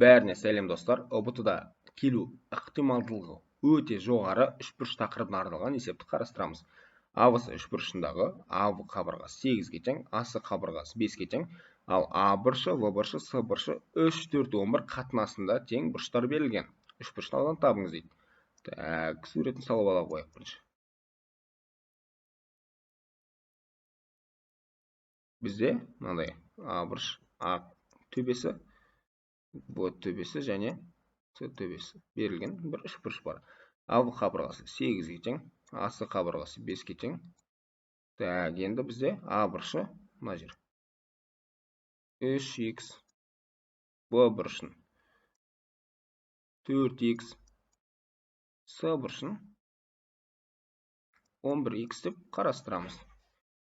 Бәріне сәлем достар. ұбт-да келу ықтималдылығы өте жоғары үшбұрыш тақырыбына арналған есепті қарастырамыз. А-сы үшбұрышындағы А-в қабырғасы 8-ге тең, А-сы қабырғасы 5-ге тең, ал А бұрышы, В бұрышы, С бұрышы 3, 4, 11 қатынасында тең бұрыштар берілген. Үшбұрышын алдан табыңыз дейді. Так, суретін салып ала қояйық бірінші. Бізде мынандай А бұрыш, А төбесі, Б төбесі және С төбесі берілген бір үшбұрыш бар. А-в қабырғасы 8-ге тең, А-сы қабырғасы 5-ге тең. Так, енді бізде А бұрышы мына жер 3х, Б бұрышын 4х, С бұрышын 11х деп қарастырамыз.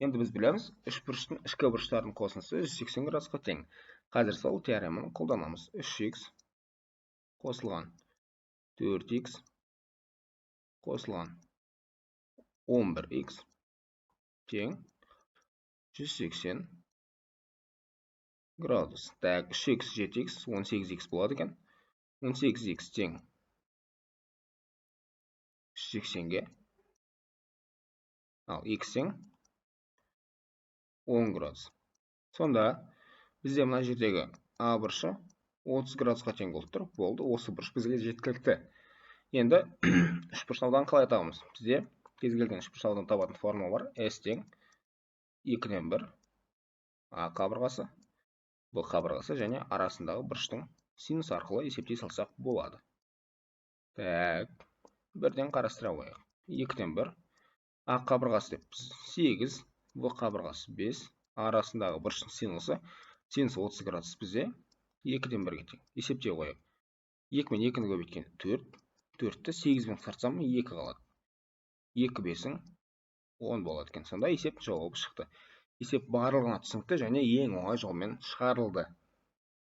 Енді біз білеміз, үшбұрыштың ішкі бұрыштардың қосындысы 180 градусқа тең. Қазір сол теореманы қолданамыз. 3х қосылған 4х қосылған 11х тең 180 градус. Так, 3х 7х 18х болады екен. 18х тең 180-ге. Ал х тең 10 градус. Сонда бізде мына жердегі А бұрышы 30 градусқа тең болып тұр. Болды, осы бұрыш бізге жеткілікті. Енді үшбұрыш ауданын қалай табамыз? Бізде кез келген үшбұрыш ауданын табатын формула бар. S тең 2-ден 1 А қабырғасы, Б қабырғасы және арасындағы бұрыштың синус арқылы есептей салсақ болады. Так, бірден қарастыра қояйық. 2-ден 1 А қабырғасы деп 8, В қабырғасы 5, арасындағы бұрыштың синусы 30 градус бізде 2-ден 1-ге тең. Есептей қояйық. 2 мен 2-ні көбейткен 4, 4-ті 8-мен қысқартсам 2 қалады. 2 5-ің 10 болады екен. Сонда есеп жауабы шықты. Есеп барлығына түсінікті және ең оңай жолмен шығарылды.